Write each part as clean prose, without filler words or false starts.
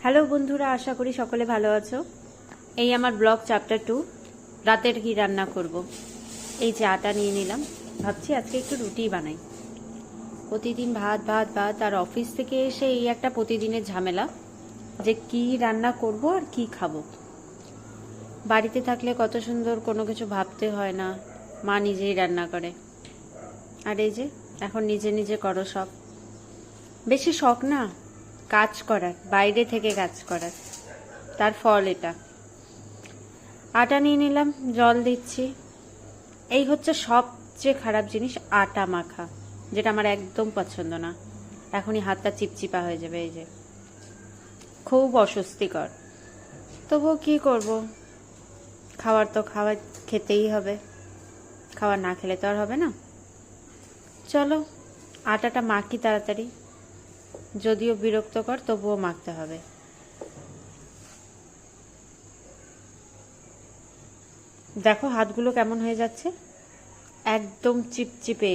Hello বন্ধুরা, আশা করি সকলে ভালো আছো। এই আমার ব্লগ চ্যাপ্টার 2, রাতের কি রান্না করব। এই যে আটা নিয়ে নিলাম, ভাবছি আজকে একটু রুটি বানাই। প্রতিদিন ভাত ভাত ভাত, আর অফিস থেকে এসে এই একটা প্রতিদিনের ঝামেলা যে কি রান্না করব আর কি খাবো। বাড়িতে থাকলে কত সুন্দর, কোনো কিছু ভাবতে হয় না, মা নিজেই রান্না করে। আর এই যে এখন নিজে নিজে করো সব। বেশি শখ না কাজ করার, বাইরে থেকে কাজ করার, তার ফল এটা। আটা নিয়ে নিলাম, জল দিচ্ছি। এই হচ্ছে সবচেয়ে খারাপ জিনিস, আটা মাখা, যেটা আমার একদম পছন্দ না। এখনই হাতটা চিপচিপা হয়ে যাবে, এই যে খুব অস্বস্তিকর। তবুও কি করব, খাবার তো খেতেই হবে। খাবার না খেলে তো আর হবে না। চলো আটাটা মাখি তাড়াতাড়ি, যদিও বিরক্তকর তবুও মাখতে হবে। দেখো হাতগুলো কেমন হয়ে যাচ্ছে, একদম চিপচিপে।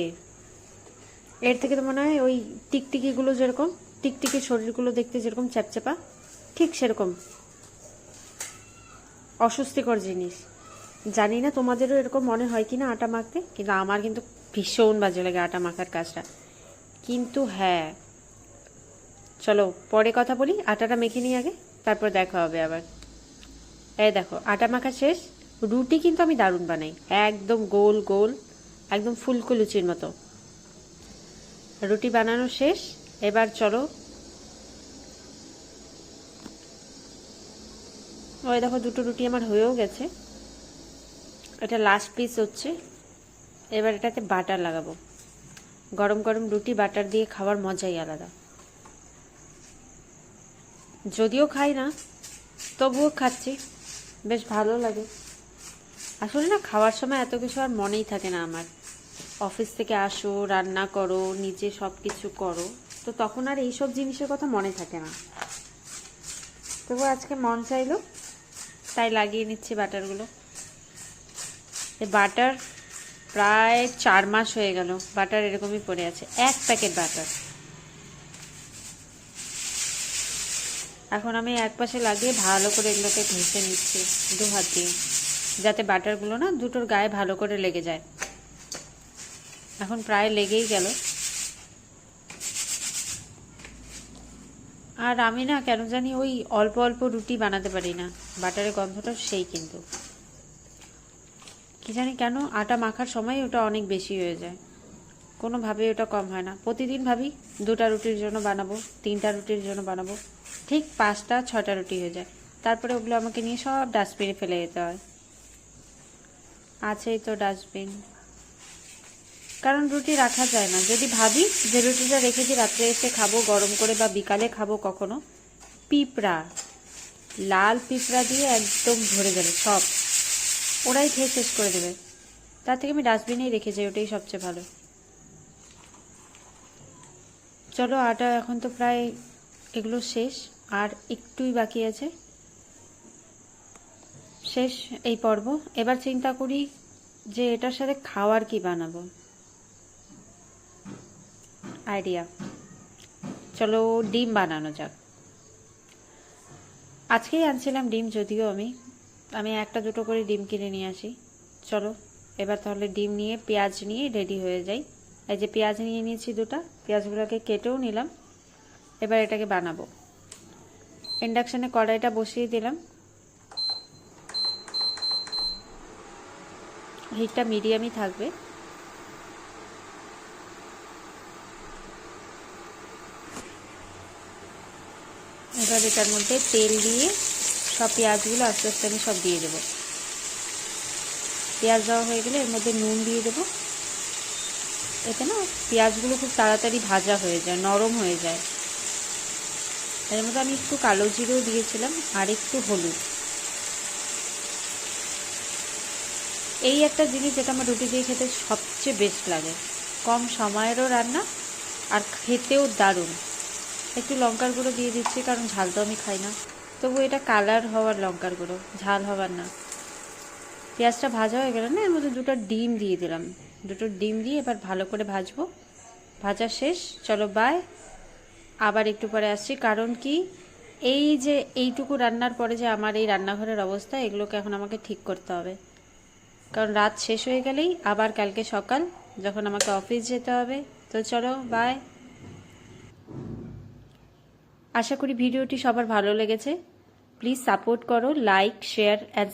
এর থেকে তো মনে হয় ওই টিকটিকিগুলো যেরকম, টিকটিকি শরীরগুলো দেখতে যেরকম চ্যাপচ্যাপা, ঠিক সেরকম অস্বস্তিকর জিনিস। জানি না তোমাদেরও এরকম মনে হয় কি না আটা মাখতে, কিন্তু আমার কিন্তু ভীষণ বাজে লাগে আটা মাখার কাজটা। কিন্তু হ্যাঁ, চলো পরে কথা বলি, আটাটা মেখে নিই আগে, তারপর দেখা হবে আবার। এই দেখো আটা মাখা শেষ। রুটি কিন্তু আমি দারুণ বানাই, একদম গোল গোল, একদম ফুলকো লুচির মতো। রুটি বানানো শেষ। এবার চলো, ওই দেখো দুটো রুটি আমার হয়েও গেছে। এটা লাস্ট পিস হচ্ছে। এবার এটাতে বাটার লাগাবো। গরম গরম রুটি বাটার দিয়ে খাওয়ার মজাই আলাদা। যদিও খাই না, তবুও খাচ্ছি, বেশ ভালো লাগে। আসলে না খাওয়ার সময় এত কিছু আর মনেই থাকে না আমার। অফিস থেকে আসো, রান্না করো, নিজে সব কিছু করো, তো তখন আর এইসব জিনিসের কথা মনে থাকে না। তবু আজকে মন চাইলো, তাই লাগিয়ে নিচ্ছি বাটারগুলো। এই বাটার প্রায় 4 মাস হয়ে গেল, বাটার এরকমই পড়ে আছে, এক প্যাকেট বাটার। এখন আমি এক পাশে লাগিয়ে ভালো করে এগুলোকে ঘষে নিচ্ছি 2 হাত দিয়ে, যাতে বাটারগুলো না দুটোর গায়ে ভালো করে লেগে যায়। এখন প্রায় লেগেই গেল। আর আমি না কেন জানি ওই অল্প অল্প রুটি বানাতে পারি না, বাটারের গন্ধটা সেই, কিন্তু কি জানি কেন আটা মাখার সময় ওটা অনেক বেশি হয়ে যায়, কোনোভাবে ওটা কম হয় না। প্রতিদিন ভাবি 2টা রুটির জন্য বানাবো, 3টা রুটির জন্য বানাবো, ঠিক 5টা 6টা রুটি হয়ে যায়। তারপরে ওগুলো আমাকে নিয়ে সব ডাস্টবিনে ফেলে যেতে হয়। আছেই তো ডাস্টবিন, কারণ রুটি রাখা যায় না। যদি ভাবি যে রুটিটা রেখেছি রাত্রে এসে খাবো গরম করে, বা বিকালে খাবো কখনো, পিঁপড়া, লাল পিঁপড়া দিয়ে একদম ভরে যাবে সব, ওরাই খেয়ে শেষ করে দেবে। তার থেকে আমি ডাস্টবিনেই রেখে যাই, ওটাই সবচেয়ে ভালো। চলো আটা এখন তো প্রায় এগুলো শেষ, আর একটুই বাকি আছে, শেষ এই পর্ব। এবার চিন্তা করি যে এটার সাথে খাওয়ার কি বানাবো। আইডিয়া, চলো ডিম বানানো যাক। আজকেই আনছিলাম ডিম, যদিও আমি একটা দুটো করে ডিম কিনে নিয়ে আসি। চলো এবার তাহলে ডিম নিয়ে পেঁয়াজ নিয়ে রেডি হয়ে যাই। এই যে পেঁয়াজ নিয়ে নিয়েছি 2টা, পেঁয়াজগুলোকে কেটেও নিলাম। এবার এটাকে বানাবো। ইন্ডাকশানে কড়াইটা বসিয়ে দিলাম, হিটটা মিডিয়ামই থাকবে। এবার এটার মধ্যে তেল দিয়ে সব পেঁয়াজগুলো আস্তে আস্তে আমি সব দিয়ে দেবো। পেঁয়াজ দেওয়া হয়ে গেলে এর মধ্যে নুন দিয়ে দেবো। এতে না পেঁয়াজগুলো খুব তাড়াতাড়ি ভাজা হয়ে যায়, নরম হয়ে যায়। এর মধ্যে আমি একটু কালো জিরেও দিয়েছিলাম, আর একটু হলুদ। এই একটা জিনিস যেটা আমার রুটি দিয়ে খেতে সবচেয়ে বেস্ট লাগে, কম সময়েরও রান্না, আর খেতেও দারুণ। একটু লঙ্কার গুঁড়ো দিয়ে দিচ্ছি, কারণ ঝাল তো আমি খাই না। তবু এটা কালার হওয়ার লঙ্কার গুঁড়ো, ঝাল হওয়ার না। পেঁয়াজটা ভাজা হয়ে গেলে না এর মধ্যে 2টা ডিম দিয়ে দিলাম। 2টো ডিম দিয়ে এবার ভালো করে ভাজবো। ভাজা শেষ, চলো বাই, আবার একটু পরে আসছি। কারণ কি, এই যে এইটুকু রান্নার পরে যে আমার এই রান্নাঘরের অবস্থা, এগুলোকে এখন আমাকে ঠিক করতে হবে, কারণ রাত শেষ হয়ে গেলেই আবার কালকে সকাল যখন আমাকে অফিস যেতে হবে। তো চলো, বাই। আশা করি ভিডিওটি সবার ভালো লেগেছে। প্লিজ সাপোর্ট করো, লাইক, শেয়ার অ্যান্ড